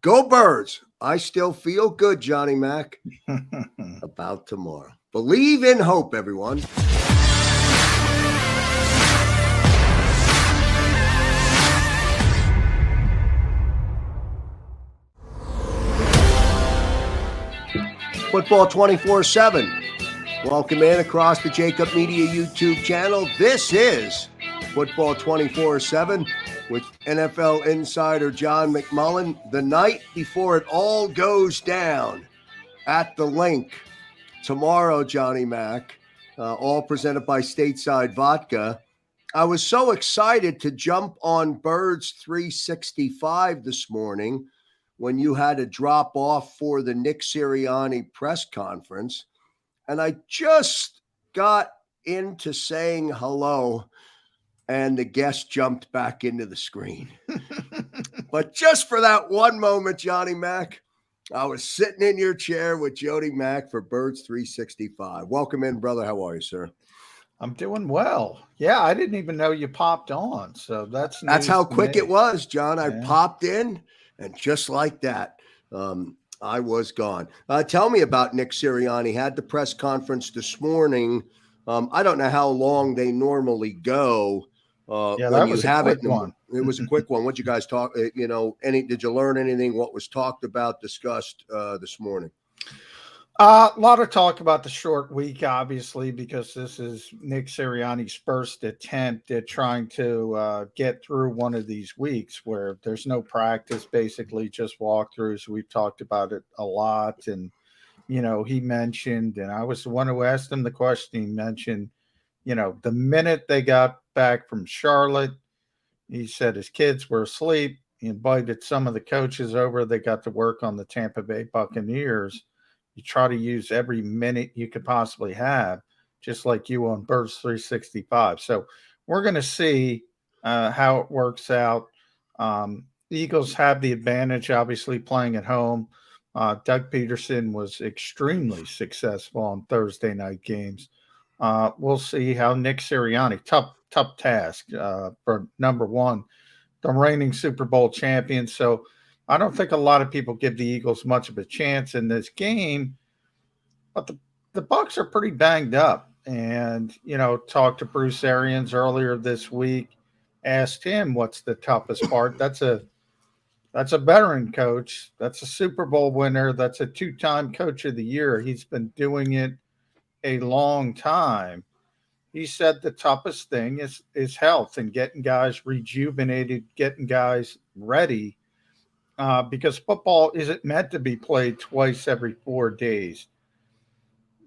Go Birds. I still feel good, Johnny Mac, about tomorrow. Believe in hope, everyone. Football 24/7. Welcome in across the JAKIB Media YouTube channel. This is Football 24/7 with NFL insider John McMullen. The night before it all goes down at the link tomorrow, Johnny Mac, all presented by Stateside Vodka. I was so excited to jump on Birds 365 this morning when you had to drop off for the Nick Sirianni press conference. And I just got into saying hello, and the guest jumped back into the screen. But just for that one moment, Johnny Mac, I was sitting in your chair with Jody Mac for Birds 365. Welcome in, brother. How are you, sir? I'm doing well. Yeah, I didn't even know you popped on. So that's how quick it was, John. I popped in, and just like that, I was gone. Tell me about Nick Sirianni. Had the press conference this morning. I don't know how long they normally go. That was a quick one. It was a quick one. What you guys talk? Did you learn anything? What was talked about, discussed this morning? A lot of talk about the short week, obviously, because this is Nick Sirianni's first attempt at trying to get through one of these weeks where there's no practice, basically just walkthroughs. We've talked about it a lot. And, he mentioned, and I was the one who asked him the question, he mentioned, the minute they got back from Charlotte, he said his kids were asleep. He invited some of the coaches over. They got to work on the Tampa Bay Buccaneers. You try to use every minute you could possibly have, just like you on Birds 365. So we're going to see how it works out. The Eagles have the advantage, obviously, playing at home. Doug Peterson was extremely successful on Thursday night games. We'll see how Nick Sirianni, tough task for number one, the reigning Super Bowl champion. So I don't think a lot of people give the Eagles much of a chance in this game, but the Bucs are pretty banged up. And, talked to Bruce Arians earlier this week, asked him what's the toughest part. That's a veteran coach. That's a Super Bowl winner. That's a two-time coach of the year. He's been doing it a long time. He said the toughest thing is health and getting guys rejuvenated, getting guys ready. Because football isn't meant to be played twice every 4 days.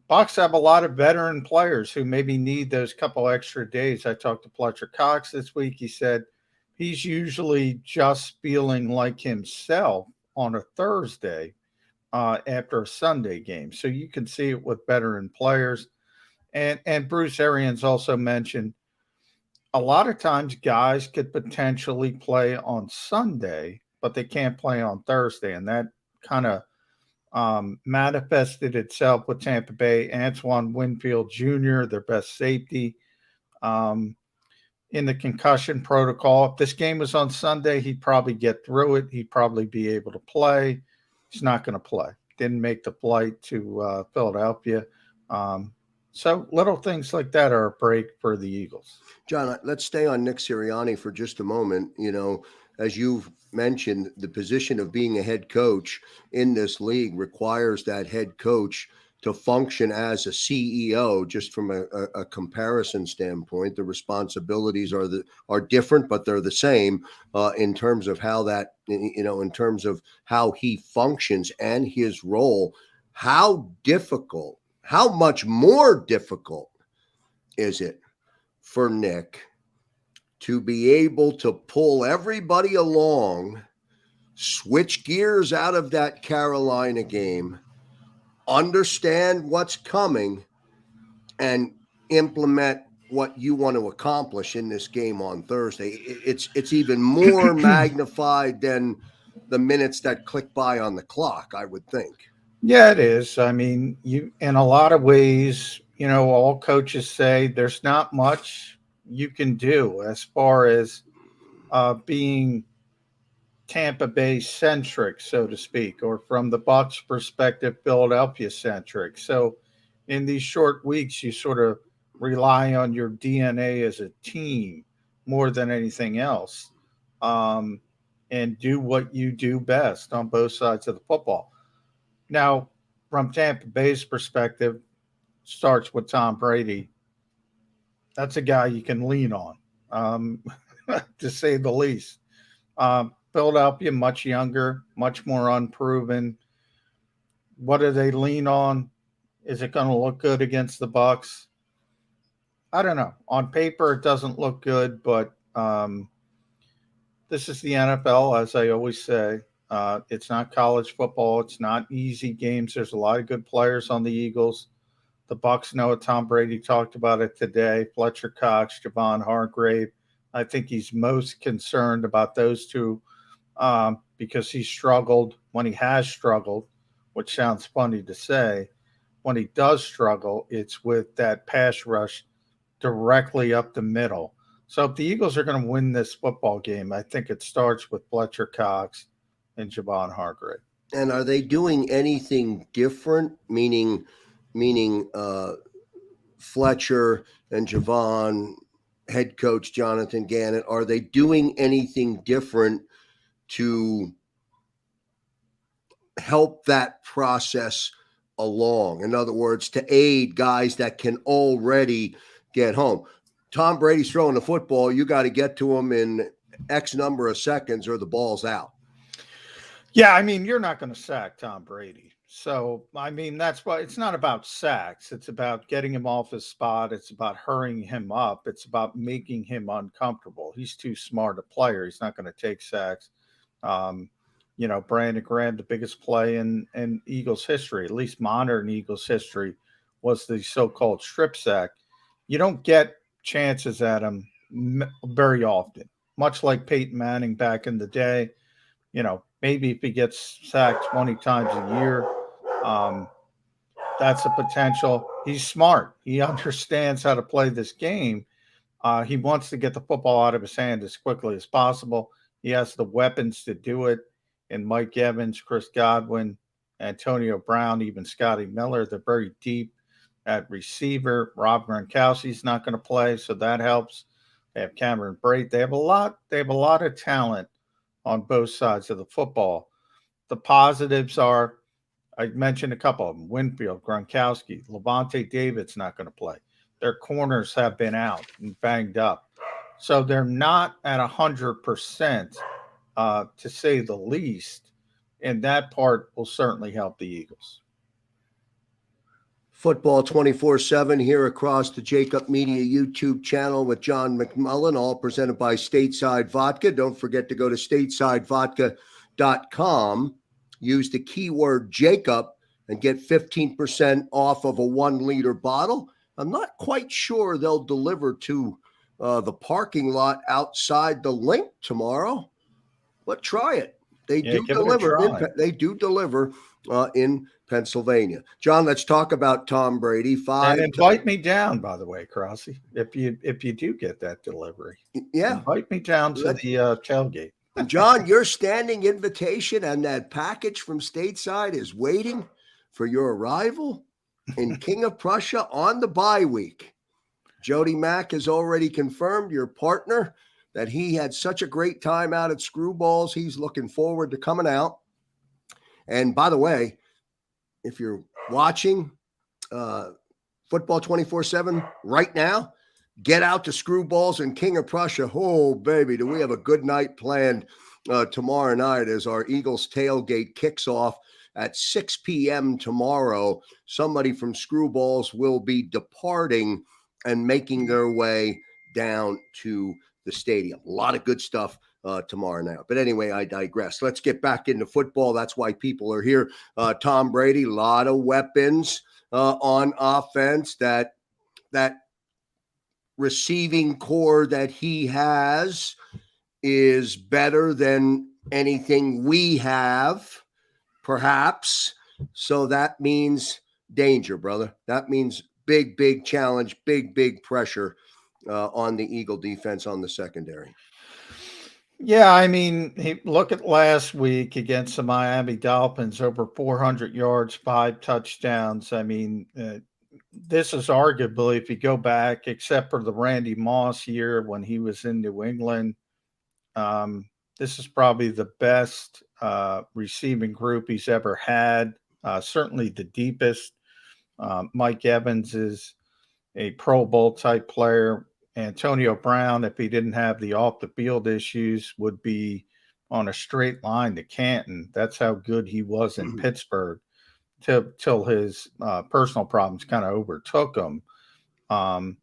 Bucs have a lot of veteran players who maybe need those couple extra days. I talked to Fletcher Cox this week. He said he's usually just feeling like himself on a Thursday after a Sunday game. So you can see it with veteran players. And Bruce Arians also mentioned a lot of times guys could potentially play on Sunday, but they can't play on Thursday. And that kind of manifested itself with Tampa Bay. Antoine Winfield Jr., their best safety, in the concussion protocol. If this game was on Sunday, he'd probably get through it. He'd probably be able to play. He's not going to play. Didn't make the flight to Philadelphia. So little things like that are a break for the Eagles. John, let's stay on Nick Sirianni for just a moment. As you've mentioned, the position of being a head coach in this league requires that head coach to function as a CEO. Just from a comparison standpoint, the responsibilities are different, but they're the same in terms of how that, in terms of how he functions and his role. How much more difficult is it for Nick to be able to pull everybody along, switch gears out of that Carolina game, understand what's coming, and implement what you want to accomplish in this game on Thursday? It's even more magnified than the minutes that click by on the clock, I would think. Yeah, it is. I mean, in a lot of ways, all coaches say there's not much you can do as far as being Tampa Bay centric, so to speak, or from the Bucs perspective, Philadelphia centric. So in these short weeks, you sort of rely on your DNA as a team more than anything else, um, and do what you do best on both sides of the football. Now, from Tampa Bay's perspective, starts with Tom Brady. That's a guy you can lean on, um, to say the least. Philadelphia, much younger, much more unproven. What do they lean on? Is it going to look good against the Bucs? I don't know. On paper, it doesn't look good, but this is the NFL, as I always say. It's not college football. It's not easy games. There's a lot of good players on the Eagles. The Bucs know it. Tom Brady talked about it today. Fletcher Cox, Javon Hargrave. I think he's most concerned about those two, because he struggled when he has struggled, which sounds funny to say. When he does struggle, it's with that pass rush directly up the middle. So if the Eagles are going to win this football game, I think it starts with Fletcher Cox and Javon Hargrave. And are they doing anything different? Meaning, Fletcher and Javon, head coach Jonathan Gannon, are they doing anything different to help that process along? In other words, to aid guys that can already get home. Tom Brady's throwing the football. You got to get to him in X number of seconds or the ball's out. Yeah, I mean, you're not going to sack Tom Brady. So, I mean, that's why it's not about sacks. It's about getting him off his spot. It's about hurrying him up. It's about making him uncomfortable. He's too smart a player. He's not going to take sacks. Brandon Graham, the biggest play in Eagles history, at least modern Eagles history, was the so-called strip sack. You don't get chances at him very often, much like Peyton Manning back in the day. Maybe if he gets sacked 20 times a year, that's a potential. He's smart. He understands how to play this game. He wants to get the football out of his hand as quickly as possible. He has the weapons to do it. And Mike Evans, Chris Godwin, Antonio Brown, even Scotty Miller, they're very deep at receiver. Rob Gronkowski's not going to play, so that helps. They have Cameron Brate. They have a lot of talent on both sides of the football. The positives are, I mentioned a couple of them: Winfield, Gronkowski, Levante David's not going to play. Their corners have been out and banged up, so they're not at 100%, to say the least. And that part will certainly help the Eagles. Football 24/7 here across the JAKIB Media YouTube channel with John McMullen, all presented by Stateside Vodka. Don't forget to go to statesidevodka.com. Use the keyword JAKIB and get 15% off of a 1-liter bottle. I'm not quite sure they'll deliver to the parking lot outside the Link tomorrow, but try it. They do deliver. They do deliver in Pennsylvania. John, let's talk about Tom Brady. And invite me down, by the way, Krausey, if you do get that delivery. Yeah, invite me down to the tailgate. John, your standing invitation and that package from Stateside is waiting for your arrival in King of Prussia on the bye week. Jody Mack has already confirmed, your partner, that he had such a great time out at Screwballs. He's looking forward to coming out. And by the way, if you're watching Football 24/7 right now, get out to Screwballs in King of Prussia. Oh, baby, do we have a good night planned tomorrow night as our Eagles tailgate kicks off at 6 p.m. tomorrow. Somebody from Screwballs will be departing and making their way down to the stadium. A lot of good stuff tomorrow night. But anyway, I digress. Let's get back into football. That's why people are here. Tom Brady, a lot of weapons on offense. That receiving core that he has is better than anything we have, perhaps. So that means danger, brother. That means big challenge, big pressure on the Eagle defense on the secondary. Yeah, I mean, look at last week against the Miami Dolphins, over 400 yards, 5 touchdowns. I mean, this is arguably, if you go back, except for the Randy Moss year when he was in New England, um, this is probably the best receiving group he's ever had. Certainly the deepest. Mike Evans is a Pro Bowl type player. Antonio Brown, if he didn't have the off the field issues, would be on a straight line to Canton. That's how good he was in Pittsburgh till his personal problems kind of overtook him. Um,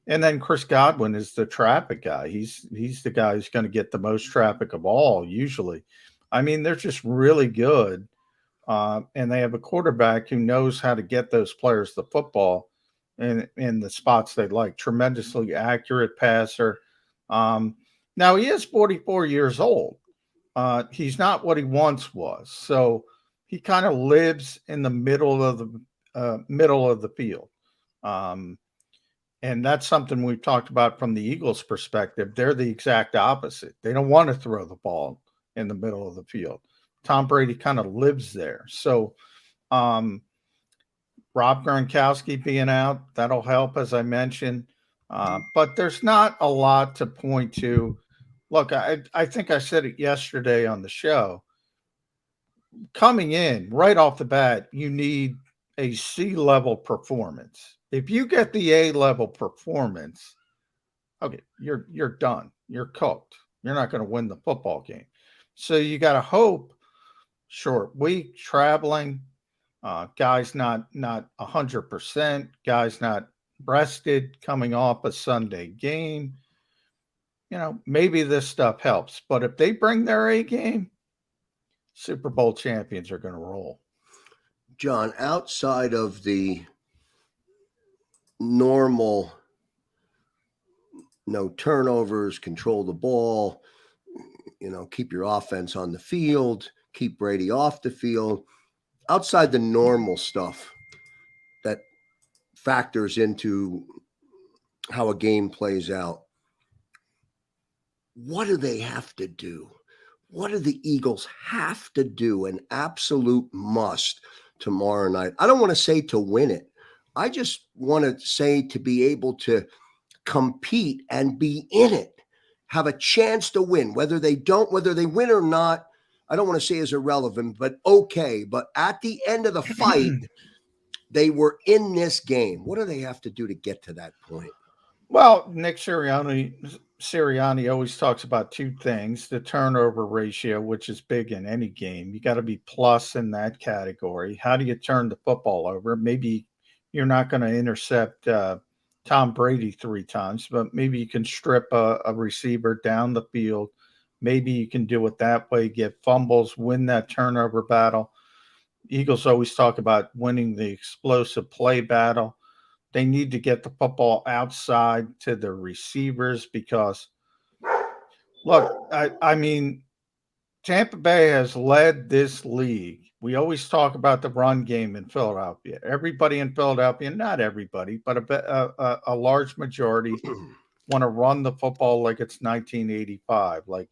and then Chris Godwin is the traffic guy. He's the guy who's going to get the most traffic of all usually. I mean, they're just really good, and they have a quarterback who knows how to get those players the football in the spots they like. Tremendously accurate passer. Um, Now he is 44 years old. He's not what he once was, so he kind of lives in the middle of the field. Um, and that's something we've talked about from the Eagles' perspective. They're the exact opposite. They don't want to throw the ball in the middle of the field. Tom Brady kind of lives there. So, um, Rob Gronkowski being out, that'll help, as I mentioned. But there's not a lot to point to. Look, I think I said it yesterday on the show. Coming in right off the bat, you need a C level performance. If you get the A level performance, okay, you're done. You're cooked. You're not going to win the football game. So you got to hope. Short week, traveling, guys not 100%, guys not rested, coming off a Sunday game. Maybe this stuff helps. But if they bring their A game, Super Bowl champions are going to roll. John, outside of the normal no turnovers, control the ball, keep your offense on the field, keep Brady off the field, outside the normal stuff that factors into how a game plays out, what do they have to do? What do the Eagles have to do? An absolute must tomorrow night. I don't want to say to win it. I just want to say to be able to compete and be in it, have a chance to win. Whether they win or not, I don't want to say is irrelevant, but okay. But at the end of the fight, they were in this game. What do they have to do to get to that point? Well, Nick Sirianni always talks about two things: the turnover ratio, which is big in any game. You got to be plus in that category. How do you turn the football over? Maybe you're not going to intercept Tom Brady 3 times, but maybe you can strip a receiver down the field. Maybe you can do it that way, get fumbles, win that turnover battle. Eagles always talk about winning the explosive play battle. They need to get the football outside to the receivers because, look, I mean, Tampa Bay has led this league. We always talk about the run game in Philadelphia. Everybody in Philadelphia, not everybody, but a large majority want to run the football like it's 1985, like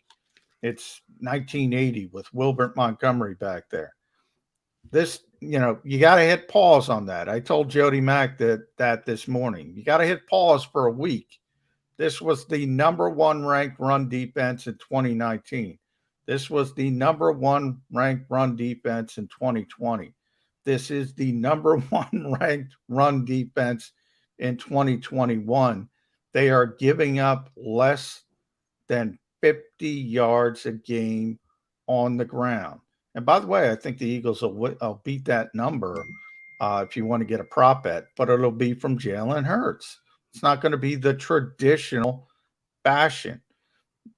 it's 1980 with Wilbert Montgomery back there. You got to hit pause on that. I told Jody Mack that this morning. You got to hit pause for a week. This was the number one ranked run defense in 2019. This was the number one ranked run defense in 2020. This is the number one ranked run defense in 2021. They are giving up less than 50 yards a game on the ground. And by the way, I think the Eagles will beat that number if you want to get a prop bet, but it'll be from Jalen Hurts. It's not going to be the traditional fashion.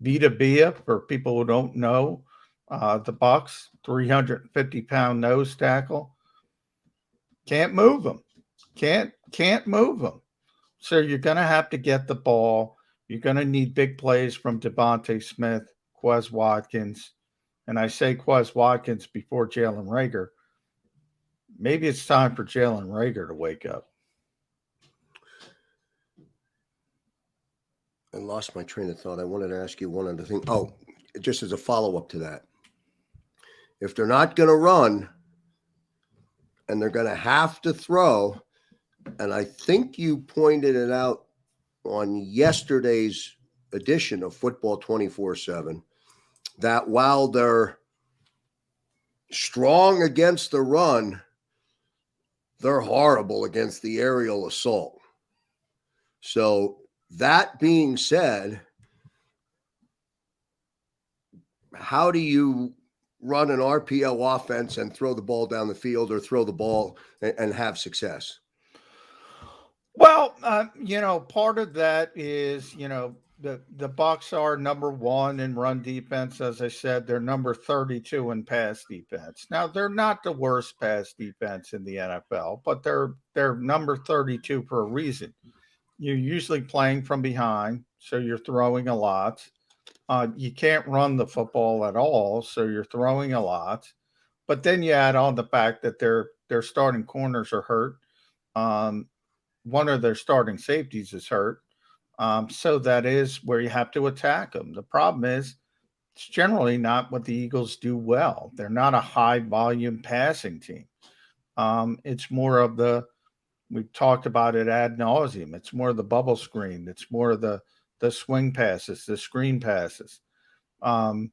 Vita Vea, for people who don't know, the Bucs, 350-pound nose tackle, can't move them. Can't move them. So you're going to have to get the ball. You're going to need big plays from Devontae Smith, Quez Watkins, and I say Quez Watkins before Jalen Reagor. Maybe it's time for Jalen Reagor to wake up. I lost my train of thought. I wanted to ask you one other thing. Oh, just as a follow-up to that, if they're not going to run and they're going to have to throw, and I think you pointed it out on yesterday's edition of Football 24/7, that while they're strong against the run, they're horrible against the aerial assault. So that being said, how do you run an RPO offense and throw the ball down the field or throw the ball and have success? Well, part of that is, the Bucs are number one in run defense. As I said, they're number 32 in pass defense. Now, they're not the worst pass defense in the NFL, but they're number 32 for a reason. You're usually playing from behind, so you're throwing a lot. You can't run the football at all, so you're throwing a lot. But then you add on the fact that their starting corners are hurt. One of their starting safeties is hurt. So that is where you have to attack them. The problem is it's generally not what the Eagles do well. They're not a high volume passing team. It's more of we've talked about it ad nauseum. It's more of the bubble screen. It's more of the swing passes, the screen passes. When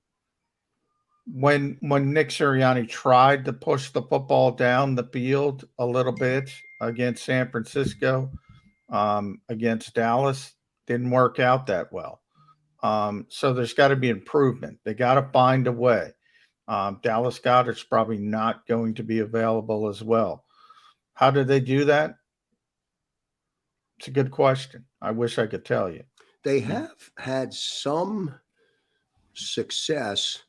Nick Sirianni tried to push the football down the field a little bit against San Francisco, against Dallas, didn't work out that well. So there's got to be improvement. They got to find a way. Dallas Goedert's probably not going to be available as well. How do they do that? It's a good question. I wish I could tell you. They have had some success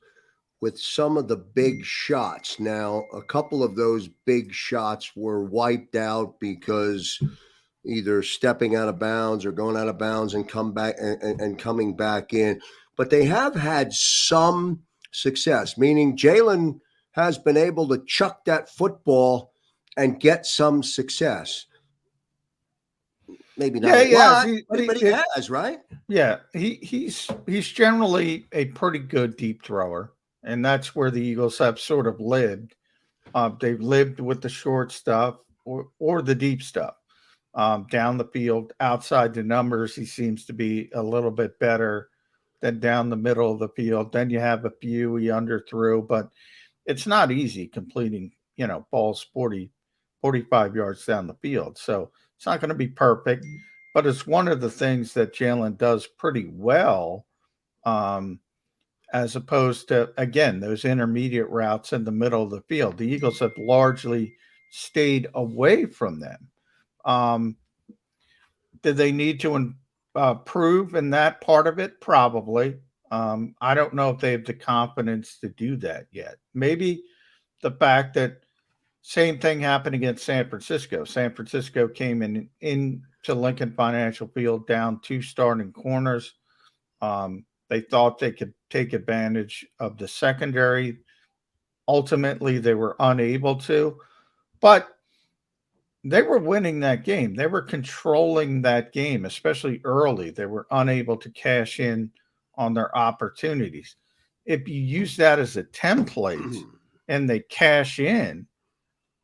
with some of the big shots. Now, a couple of those big shots were wiped out because either stepping out of bounds or going out of bounds and coming back in. But they have had some success, meaning Jalen has been able to chuck that football and get some success. Maybe not a lot, but he has, right? Yeah, he's generally a pretty good deep thrower, and that's where the Eagles have sort of lived. They've lived with the short stuff or the deep stuff. Down the field, outside the numbers, he seems to be a little bit better than down the middle of the field. Then you have a few he underthrew, but it's not easy completing, balls 40, 45 yards down the field. So it's not going to be perfect, but it's one of the things that Jalen does pretty well, as opposed to, again, those intermediate routes in the middle of the field. The Eagles have largely stayed away from them. Did they need to improve in that part of it? Probably. I don't know if they have the confidence to do that yet. Maybe the fact that same thing happened against San Francisco. San Francisco came into Lincoln Financial Field down two starting corners. They thought they could take advantage of the secondary. Ultimately, they were unable to, but they were winning that game. They were controlling that game, especially early. They were unable to cash in on their opportunities. If you use that as a template and they cash in,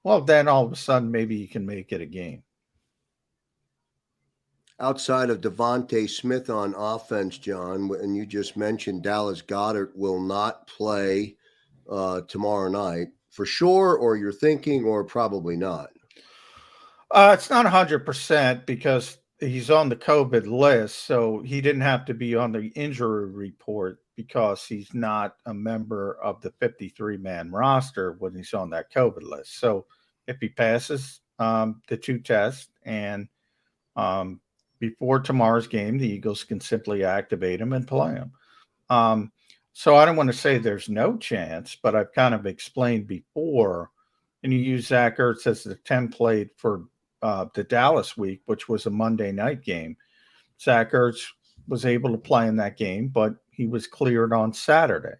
well, then all of a sudden, maybe you can make it a game. Outside of Devontae Smith on offense, John, and you just mentioned Dallas Goedert will not play tomorrow night for sure, or you're thinking, or probably not. It's not 100% because he's on the COVID list, so he didn't have to be on the injury report because he's not a member of the 53-man roster when he's on that COVID list. So if he passes the two tests and before tomorrow's game, the Eagles can simply activate him and play him. So I don't want to say there's no chance, but I've kind of explained before, and you use Zach Ertz as the template for the Dallas week, which was a Monday night game. Zach Ertz was able to play in that game, but he was cleared on Saturday.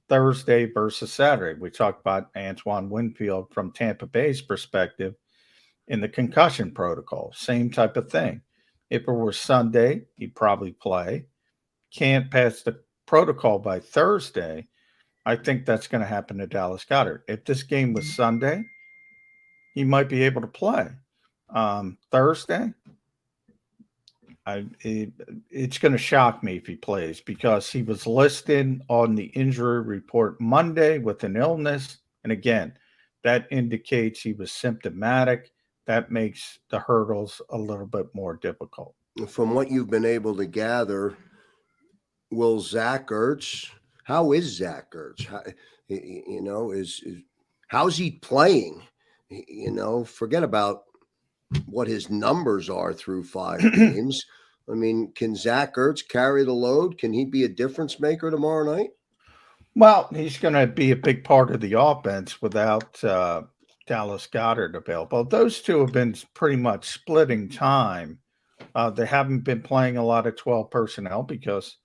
Thursday versus Saturday. We talked about Antoine Winfield from Tampa Bay's perspective in the concussion protocol. Same type of thing. If it were Sunday, he'd probably play. Can't pass the protocol by Thursday, I think that's going to happen to Dallas Goedert. If this game was Sunday, he might be able to play. Thursday, it's going to shock me if he plays because he was listed on the injury report Monday with an illness. And again, that indicates he was symptomatic. That makes the hurdles a little bit more difficult. From what you've been able to gather, will Zach Ertz? How is Zach Ertz? How's he playing? Forget about what his numbers are through 5 games. I mean, can Zach Ertz carry the load? Can he be a difference maker tomorrow night? Well, he's going to be a big part of the offense without Dallas Goedert available. Those two have been pretty much splitting time. They haven't been playing a lot of 12 personnel because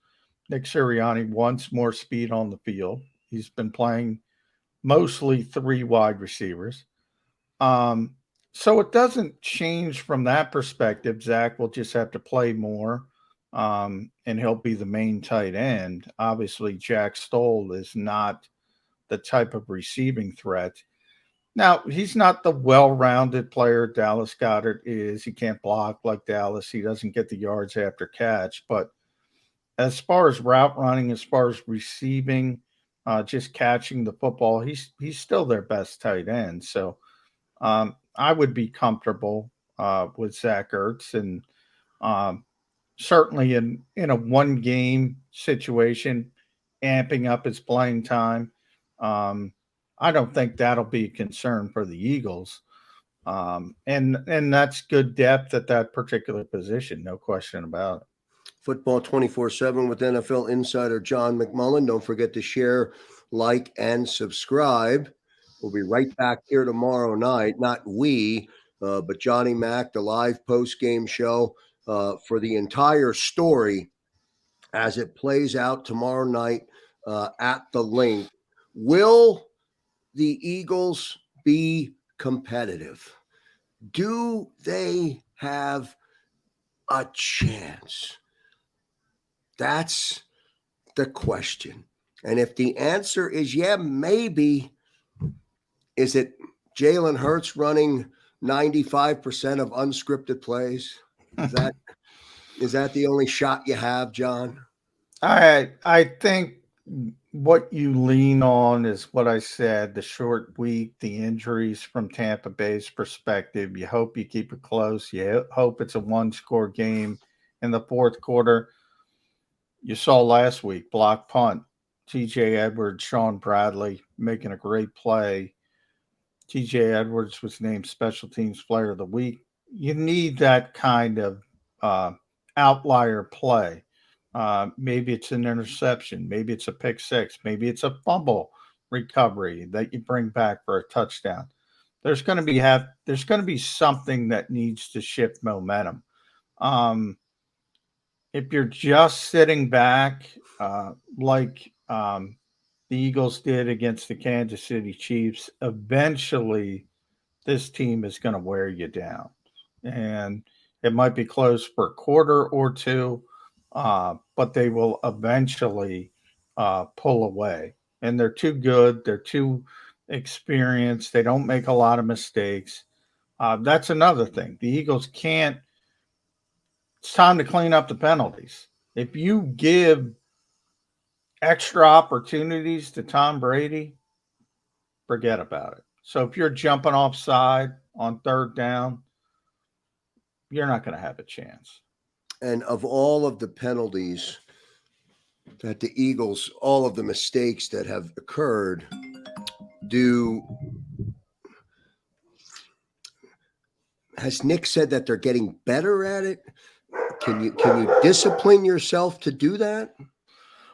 Nick Sirianni wants more speed on the field. He's been playing mostly 3 wide receivers. So it doesn't change from that perspective. Zach will just have to play more, and he'll be the main tight end. Obviously, Jack Stoll is not the type of receiving threat. Now, he's not the well-rounded player Dallas Goedert is. He can't block like Dallas. He doesn't get the yards after catch. But as far as route running, as far as receiving, just catching the football, he's still their best tight end. So I would be comfortable with Zach Ertz, and certainly in a one-game situation, amping up his playing time. I don't think that'll be a concern for the Eagles, and that's good depth at that particular position, no question about it. Football 24/7 with NFL insider John McMullen. Don't forget to share, like, and subscribe. We'll be right back here tomorrow night. Not we, but Johnny Mac, the live post-game show for the entire story as it plays out tomorrow night at the Link. Will the Eagles be competitive? Do they have a chance? That's the question. And if the answer is yeah, maybe, is it Jalen Hurts running 95% of unscripted plays? Is that the only shot you have, John? I think what you lean on is what I said, the short week, the injuries from Tampa Bay's perspective. You hope you keep it close. You hope it's a one-score game in the fourth quarter. You saw last week, block punt, TJ Edwards, Sean Bradley making a great play. TJ Edwards was named Special Teams Player of the Week. You need that kind of outlier play. Maybe it's an interception. Maybe it's a pick six. Maybe it's a fumble recovery that you bring back for a touchdown. There's going to be something that needs to shift momentum. If you're just sitting back, like the Eagles did against the Kansas City Chiefs, eventually this team is going to wear you down. And it might be close for a quarter or two, but they will eventually pull away. And they're too good. They're too experienced. They don't make a lot of mistakes. That's another thing. The Eagles can't. It's time to clean up the penalties. If you give extra opportunities to Tom Brady, forget about it. So if you're jumping offside on third down, you're not going to have a chance. And of all of the penalties that the Eagles, all of the mistakes that have occurred, has Nick said that they're getting better at it? Can you discipline yourself to do that?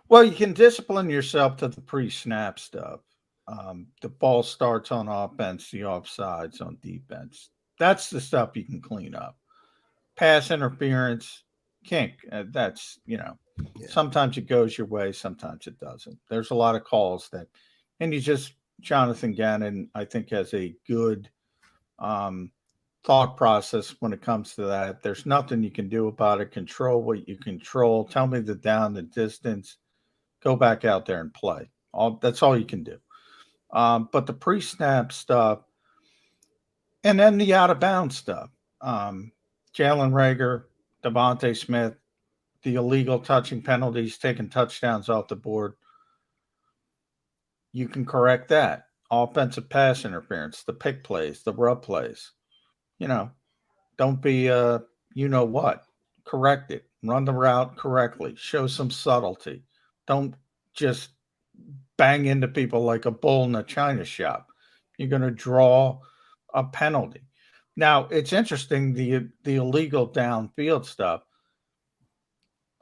Well, you can discipline yourself to the pre-snap stuff. The ball starts on offense, the offsides on defense. That's the stuff you can clean up. Pass interference, kink. That's, sometimes it goes your way, sometimes it doesn't. There's a lot of calls and Jonathan Gannon, I think, has a good thought process when it comes to that. There's nothing you can do about it. Control what you control. Tell me the down, the distance. go back out there and play. That's all you can do. But the pre-snap stuff, and then the out-of-bounds stuff. Jalen Reagor, Devontae Smith, the illegal touching penalties, taking touchdowns off the board. You can correct that. Offensive pass interference, the pick plays, the rub plays. Don't be you know what. Correct it. Run the route correctly. Show some subtlety. Don't just bang into people like a bull in a china shop. You're going to draw a penalty. Now, it's interesting, the illegal downfield stuff.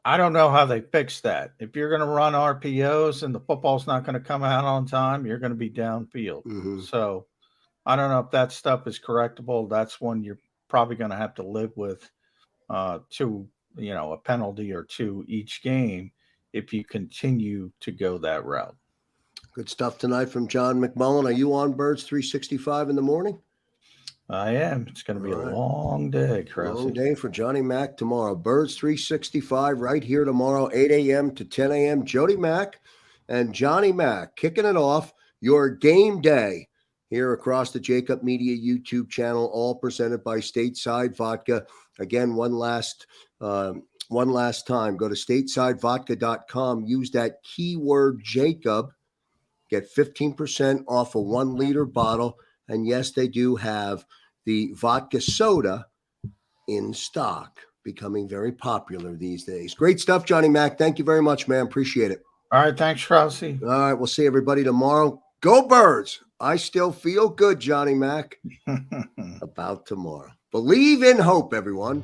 I don't know how they fix that. If you're going to run RPOs and the football's not going to come out on time, you're going to be downfield. Mm-hmm. So I don't know if that stuff is correctable. That's one you're probably going to have to live with a penalty or two each game if you continue to go that route. Good stuff tonight from John McMullen. Are you on Birds 365 in the morning? I am. It's going to be a long day, Krausey. Long day for Johnny Mac tomorrow. Birds 365 right here tomorrow, 8 a.m. to 10 a.m. Jody Mac and Johnny Mac kicking it off your game day here across the JAKIB Media YouTube channel, all presented by Stateside Vodka. Again, one last time, go to statesidevodka.com. Use that keyword JAKIB. Get 15% off a 1 liter bottle. And yes, they do have the vodka soda in stock, becoming very popular these days. Great stuff, Johnny Mac. Thank you very much, man. Appreciate it. All right. Thanks, Krausey. All right. We'll see everybody tomorrow. Go Birds. I still feel good, Johnny Mac, about tomorrow. Believe in hope, everyone.